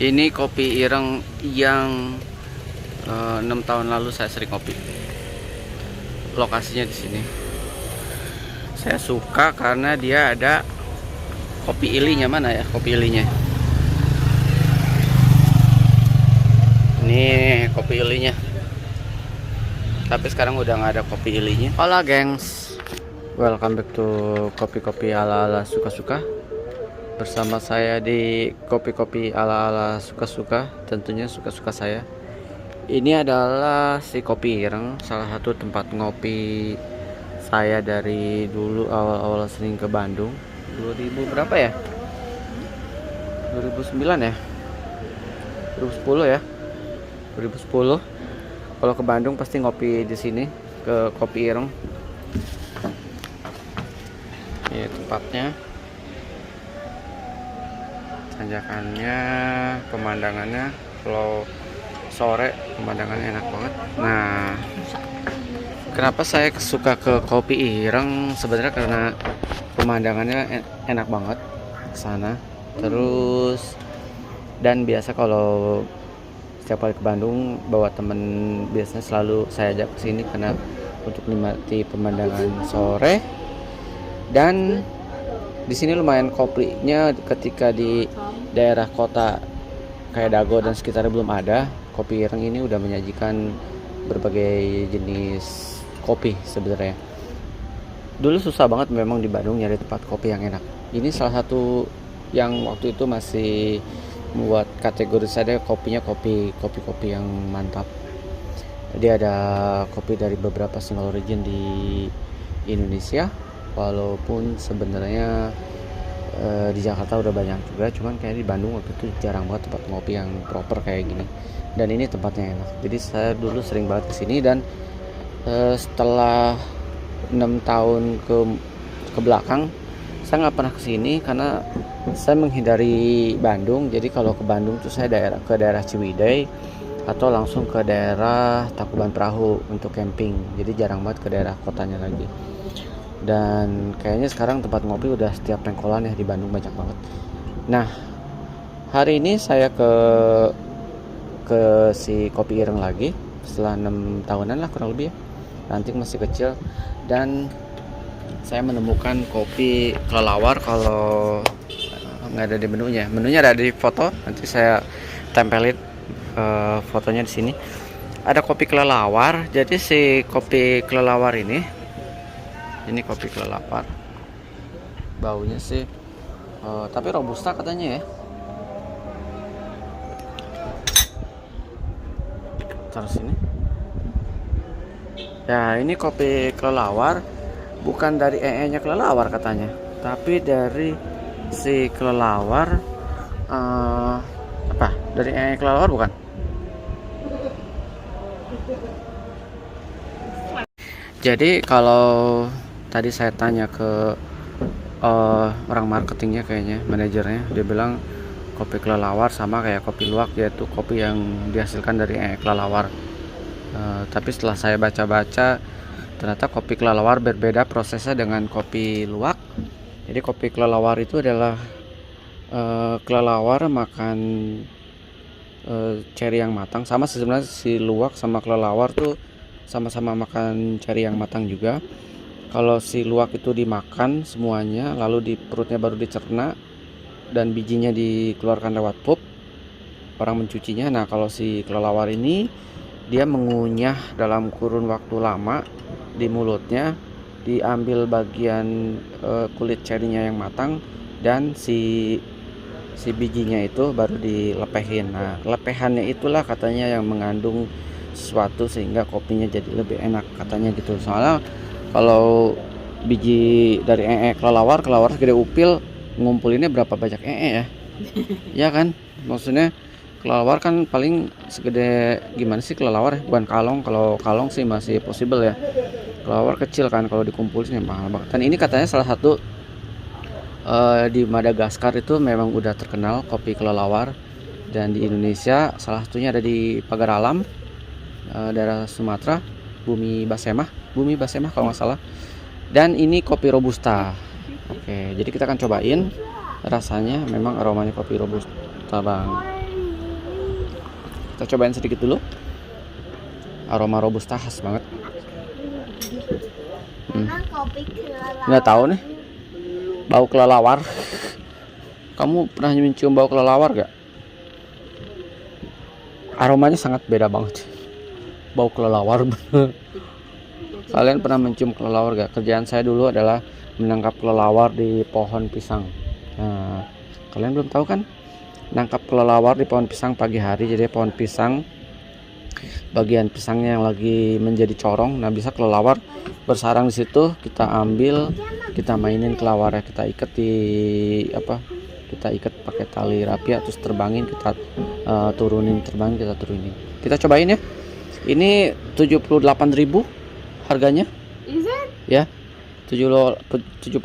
Ini kopi ireng yang 6 tahun lalu saya sering kopi. Lokasinya di sini. Saya suka karena dia ada kopi ilinya. Mana ya kopi ilinya? Ini kopi ilinya. Tapi sekarang udah nggak ada kopi ilinya. Hola gengs, welcome back to kopi-kopi ala-ala suka-suka. Bersama saya di kopi-kopi ala-ala suka-suka, tentunya suka-suka saya. Ini adalah si Kopi Ireng, salah satu tempat ngopi saya dari dulu awal-awal sering ke Bandung. 2000 berapa ya? 2009 ya? 2010 ya? 2010. Kalau ke Bandung pasti ngopi di sini, ke Kopi Ireng. Ini tempatnya. Tanjakannya, pemandangannya kalau sore pemandangannya enak banget. Nah, kenapa saya suka ke Kopi Ireng? Sebenarnya karena pemandangannya enak banget ke sana. Terus dan biasa kalau setiap kali ke Bandung bawa temen, biasanya selalu saya ajak ke sini karena untuk menikmati pemandangan sore. Dan di sini lumayan kopinya, ketika di daerah kota kayak Dago dan sekitarnya belum ada. Kopi Ireng ini udah menyajikan berbagai jenis kopi sebenarnya. Dulu susah banget memang di Bandung nyari tempat kopi yang enak. Ini salah satu yang waktu itu masih membuat kategori saya kopinya kopi yang mantap. Dia ada kopi dari beberapa single origin di Indonesia, walaupun sebenarnya di Jakarta udah banyak juga, cuman kayak di Bandung waktu itu jarang banget tempat ngopi yang proper kayak gini. Dan ini tempatnya enak, jadi saya dulu sering banget kesini. Dan setelah 6 tahun ke belakang saya nggak pernah kesini karena saya menghindari Bandung. Jadi kalau ke Bandung tuh saya ke daerah Ciwidey atau langsung ke daerah Tangkuban Perahu untuk camping. Jadi jarang banget ke daerah kotanya lagi. Dan kayaknya sekarang tempat ngopi udah setiap pengkolan ya di Bandung, banyak banget. Nah, hari ini saya ke si Kopi Ireng lagi setelah 6 tahunan lah kurang lebih ya. Ranting masih kecil. Dan saya menemukan kopi kelelawar. Kalau nggak ada di menunya, ada di foto, nanti saya tempelin fotonya di sini. Ada kopi kelelawar. Jadi si kopi kelelawar ini kopi kelelawar, baunya sih tapi robusta katanya ya. Terus ini ya, ini kopi kelelawar bukan dari nya kelelawar katanya, tapi dari si kelelawar. Apa dari kelelawar bukan? Jadi kalau tadi saya tanya ke orang marketingnya, kayaknya manajernya, dia bilang kopi kelelawar sama kayak kopi luwak, yaitu kopi yang dihasilkan dari kelelawar. Tapi setelah saya baca-baca, ternyata kopi kelelawar berbeda prosesnya dengan kopi luwak. Jadi kopi kelelawar itu adalah kelelawar makan ceri yang matang. Sama sebenarnya si luwak sama kelelawar tuh sama-sama makan ceri yang matang juga. Kalau si luwak itu dimakan semuanya, lalu di perutnya baru dicerna dan bijinya dikeluarkan lewat pup, orang mencucinya. Nah, kalau si kelelawar ini dia mengunyah dalam kurun waktu lama di mulutnya, diambil bagian kulit cerinya yang matang, dan si bijinya itu baru dilepehin. Nah, lepehannya itulah katanya yang mengandung sesuatu sehingga kopinya jadi lebih enak katanya gitu. Soalnya kalau biji dari kelelawar segede upil, ngumpulinnya berapa banyak ya? Ya kan? Maksudnya kelelawar kan paling segede gimana sih kelelawar ya? Bukan kalong. Kalau kalong sih masih possible ya. Kelelawar kecil kan, kalau dikumpulin ya mahal banget. Dan ini katanya salah satu di Madagaskar itu memang udah terkenal kopi kelelawar. Dan di Indonesia salah satunya ada di Pagar Alam, daerah Sumatera, Bumi Basemah kalau nggak salah. Dan ini kopi robusta. Oke, jadi kita akan cobain rasanya. Memang aromanya kopi robusta bang. Kita cobain sedikit dulu. Aroma robusta khas banget. Kopi kelelawar. Nggak tahu nih, bau kelelawar. Kamu pernah mencium bau kelelawar gak? Aromanya sangat beda banget. Bau kelelawar. Kalian pernah mencium kelelawar gak? Kerjaan saya dulu adalah menangkap kelelawar di pohon pisang. Nah, kalian belum tahu kan? Nangkap kelelawar di pohon pisang pagi hari. Jadi pohon pisang, bagian pisangnya yang lagi menjadi corong, nah bisa kelelawar bersarang di situ. Kita ambil, kita mainin kelawarnya, kita ikat di kita ikat pakai tali rapia, terus terbangin, kita turunin, terbangin, kita turunin. Kita cobain ya. Ini 78.000 harganya. Is it? Ya, 78.000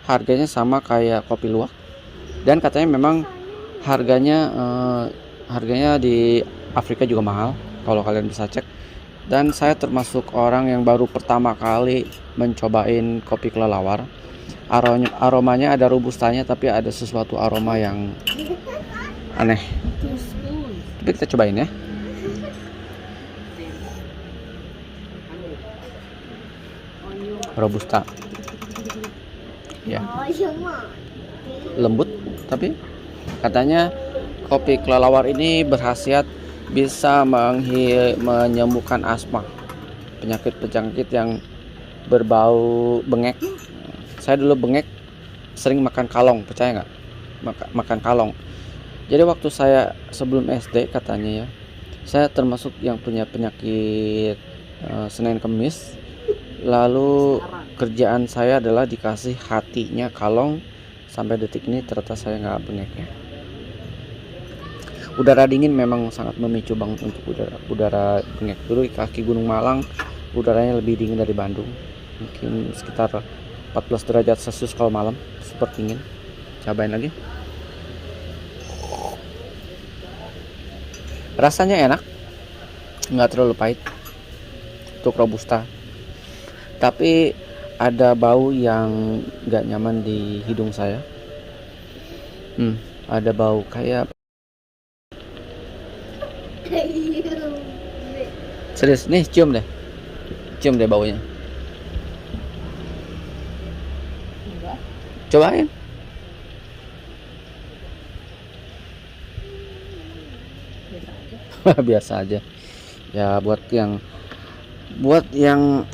harganya sama kayak kopi luwak. Dan katanya memang harganya di Afrika juga mahal, kalau kalian bisa cek. Dan saya termasuk orang yang baru pertama kali mencobain kopi kelelawar. Aromanya ada robustanya, tapi ada sesuatu aroma yang aneh. Tapi kita cobain ya. Robusta ya, lembut, tapi katanya kopi kelelawar ini berkhasiat bisa menyembuhkan asma, penyakit yang berbau bengek. Saya dulu bengek, sering makan kalong, percaya nggak? Makan kalong. Jadi waktu saya sebelum SD katanya ya, saya termasuk yang punya penyakit Senin Kemis. Lalu kerjaan saya adalah dikasih hatinya kalong. Sampai detik ini ternyata saya nggak bengeknya. Udara dingin memang sangat memicu banget untuk udara bengek. Dulu di kaki Gunung Malang udaranya lebih dingin dari Bandung, mungkin sekitar 14 derajat Celcius kalau malam, super dingin. Cobain lagi. Rasanya enak, nggak terlalu pahit untuk robusta, tapi ada bau yang nggak nyaman di hidung saya. Ada bau kayak serius nih, cium deh baunya. Cobain. Biasa aja ya, buat yang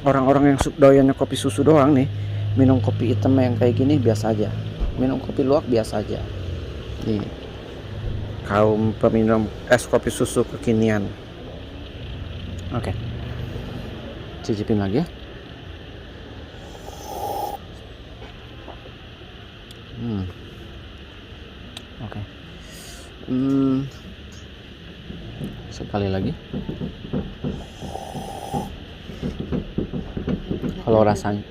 orang-orang yang doyannya kopi susu doang nih, minum kopi hitam yang kayak gini biasa aja, minum kopi luwak biasa aja. Nih, kaum peminum es kopi susu kekinian. Oke, cicipin lagi ya. Oke. Sekali lagi. Kalau rasanya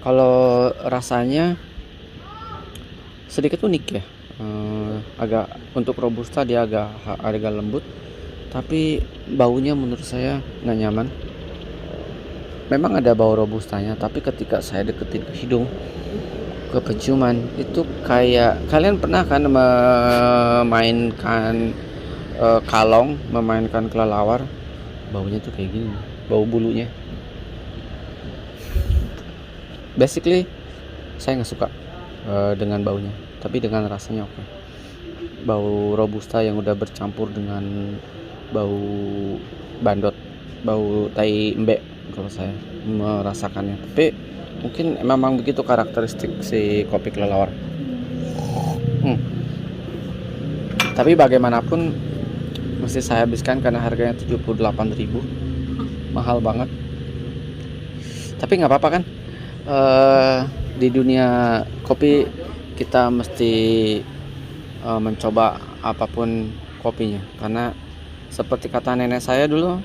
kalau rasanya sedikit unik ya. Agak untuk robusta dia agak lembut, tapi baunya menurut saya nggak nyaman. Memang ada bau robustanya, tapi ketika saya deketin ke hidung, ke penciuman, itu kayak kalian pernah kan memainkan kalong, memainkan kelelawar, baunya tuh kayak gini, bau bulunya. Basically saya nggak suka dengan baunya, tapi dengan rasanya oke. Bau robusta yang udah bercampur dengan bau bandot, bau tai embe kalau saya merasakannya. Tapi mungkin memang begitu karakteristik si kopi kelelawar. Tapi bagaimanapun mesti saya habiskan karena harganya 78.000, mahal banget. Tapi nggak apa-apa kan, di dunia kopi kita mesti mencoba apapun kopinya, karena seperti kata nenek saya dulu,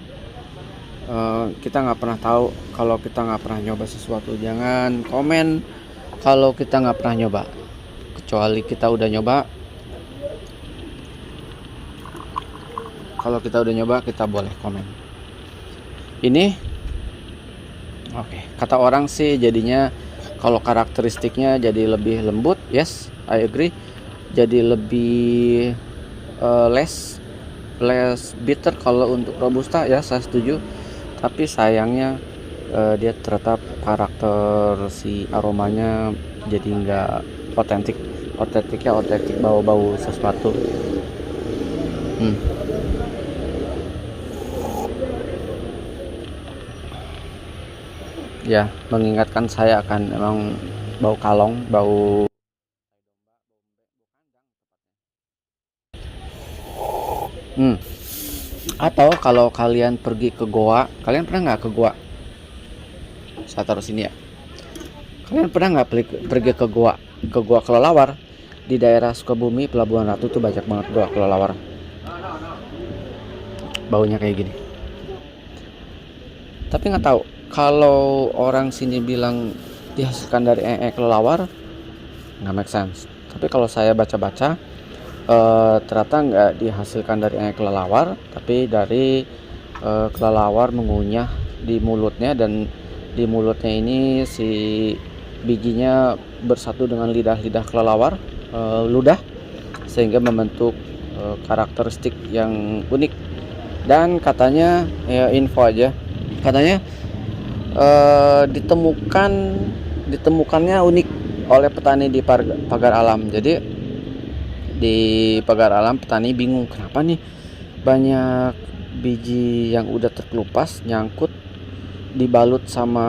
kita nggak pernah tahu kalau kita nggak pernah nyoba sesuatu. Jangan komen kalau kita nggak pernah nyoba, kecuali kita udah nyoba. Kalau kita udah nyoba, kita boleh komen. Ini oke, kata orang sih jadinya kalau karakteristiknya jadi lebih lembut. Yes, I agree. jadi lebih less bitter. Kalau untuk robusta ya saya setuju, tapi sayangnya dia tetap karakter si aromanya jadi nggak otentik. Otentik bau-bau sesuatu. Ya, mengingatkan saya akan emang bau kalong, bau. Atau kalau kalian pergi ke goa, kalian pernah nggak ke goa? Saya taruh sini ya. Kalian pernah nggak pergi ke goa kelelawar di daerah Sukabumi, Pelabuhan Ratu tuh banyak banget goa kelelawar. Baunya kayak gini. Tapi nggak tahu, kalau orang sini bilang dihasilkan dari kelelawar, nggak make sense. Tapi kalau saya baca-baca, ternyata nggak dihasilkan dari kelelawar, tapi dari kelelawar mengunyah di mulutnya, dan di mulutnya ini si bijinya bersatu dengan lidah kelelawar, ludah, sehingga membentuk karakteristik yang unik. Dan katanya ya, info aja, katanya ditemukannya unik oleh petani di Pagar Alam. Jadi di Pagar Alam petani bingung kenapa nih banyak biji yang udah terkelupas nyangkut dibalut sama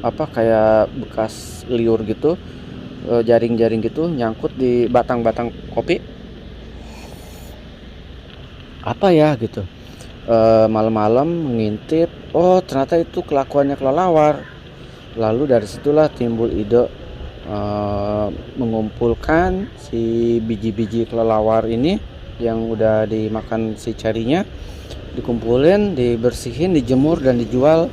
apa kayak bekas liur gitu, jaring-jaring gitu nyangkut di batang-batang kopi. Apa ya gitu. Malam-malam ngintip, oh ternyata itu kelakuannya kelelawar. Lalu dari situlah timbul ide mengumpulkan si biji-biji kelelawar ini yang udah dimakan si carinya, dikumpulin, dibersihin, dijemur dan dijual.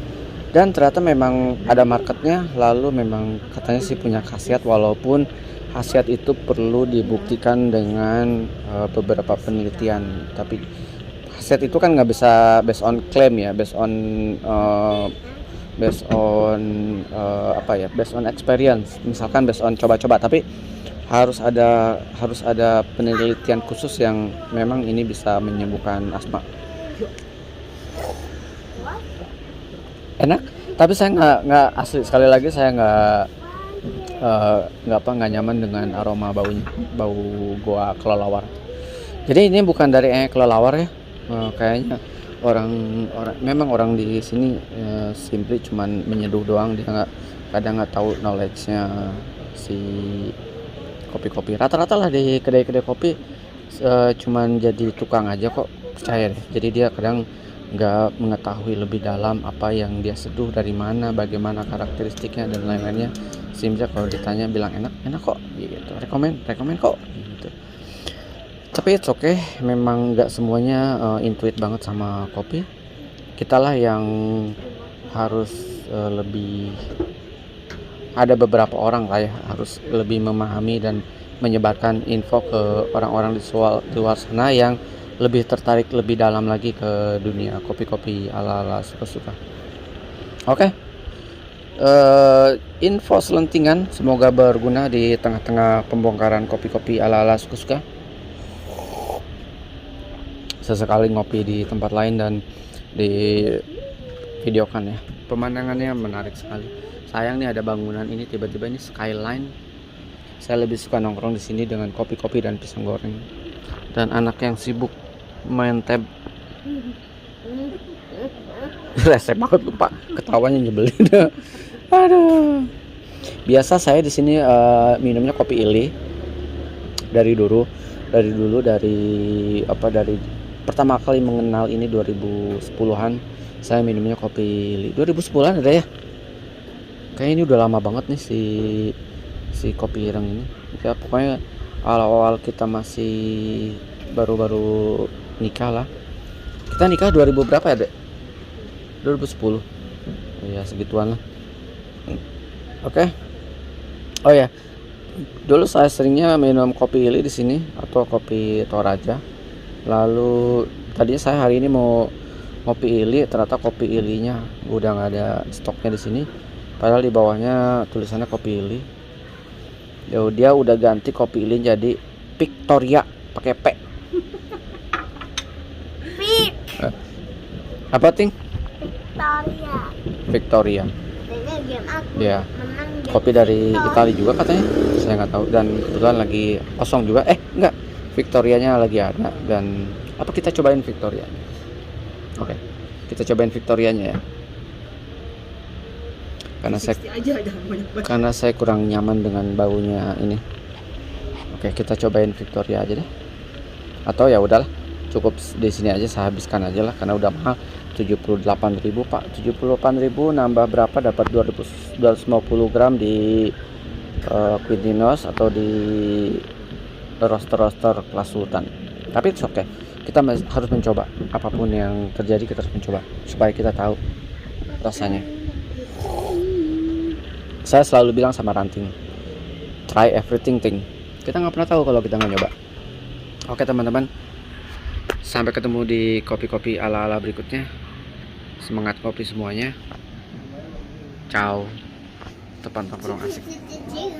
Dan ternyata memang ada marketnya. Lalu memang katanya sih punya khasiat, walaupun khasiat itu perlu dibuktikan dengan beberapa penelitian. Tapi khasiat itu kan nggak bisa based on claim ya, based on experience, misalkan based on coba-coba. Tapi harus ada penelitian khusus yang memang ini bisa menyembuhkan asma. Enak, tapi saya nggak asli, sekali lagi saya nggak nyaman dengan aroma baunya, bau goa kelelawar. Jadi ini bukan dari kelelawar ya, kayaknya memang orang di sini simply cuman menyeduh doang, dia kadang nggak tahu knowledge-nya si kopi-kopi. Rata-rata lah di kedai-kedai kopi cuman jadi tukang aja kok, percaya deh. Jadi dia kadang nggak mengetahui lebih dalam apa yang dia seduh, dari mana, bagaimana karakteristiknya dan lain-lainnya. Simply kalau ditanya bilang enak kok gitu, rekomend kok gitu. Tapi it's okay, memang nggak semuanya intuit banget sama kopi. Kita lah yang harus lebih, ada beberapa orang lah ya, harus lebih memahami dan menyebarkan info ke orang-orang di luar sana yang lebih tertarik lebih dalam lagi ke dunia kopi-kopi ala-ala suka-suka. Oke. Info selentingan semoga berguna di tengah-tengah pembongkaran kopi-kopi ala-ala suka-suka. Sesekali ngopi di tempat lain dan di videokan ya. Pemandangannya menarik sekali. Sayang nih ada bangunan ini, tiba-tiba ini skyline. Saya lebih suka nongkrong di sini dengan kopi-kopi dan pisang goreng. Dan anak yang sibuk main tab. Rese banget lupa, ketawanya nyebelin. Aduh. Biasa saya di sini minumnya kopi Ili dari pertama kali mengenal ini 2010-an. Saya minumnya kopi Ili 2010-an ada ya. Kayaknya ini udah lama banget nih si kopi ireng ini. Ya pokoknya awal-awal kita masih baru nikah lah. Kita nikah 2000 berapa ya, Dek? 2010. Ya segituan lah. Oke. Oh ya. Dulu saya seringnya minum kopi Ili di sini atau kopi Toraja. Lalu tadinya saya hari ini mau kopi Ili, ternyata kopi Ilinya udah nggak ada stoknya di sini. Padahal di bawahnya tulisannya kopi Ili. Ya dia udah ganti kopi Ili jadi Victoria pakai P. Vic. Apa ting? Victoria. Victoria. Ini game aku. Ya. Menang game Kopi dari Victoria. Italia juga katanya. Saya nggak tahu. Dan kebetulan lagi kosong juga. Enggak. Victorianya lagi ada. Dan apa kita cobain Victoria? Oke. Kita cobain Victorianya ya. Karena saya kurang nyaman dengan baunya ini. Oke, kita cobain Victoria aja deh. Atau ya udahlah, cukup di sini aja, saya habiskan aja lah karena udah mahal. 78.000 Pak. 78.000 nambah berapa dapat 250 gram di Quintinos atau di roster kelas Sultan. Tapi it's okay. Kita harus mencoba. Apapun yang terjadi kita harus mencoba supaya kita tahu rasanya. Saya selalu bilang sama Ranting, try everything thing. Kita nggak pernah tahu kalau kita nggak nyoba. Oke teman-teman, sampai ketemu di kopi-kopi ala-ala berikutnya. Semangat kopi semuanya. Ciao. Tepan tongkrong asik. Ciu.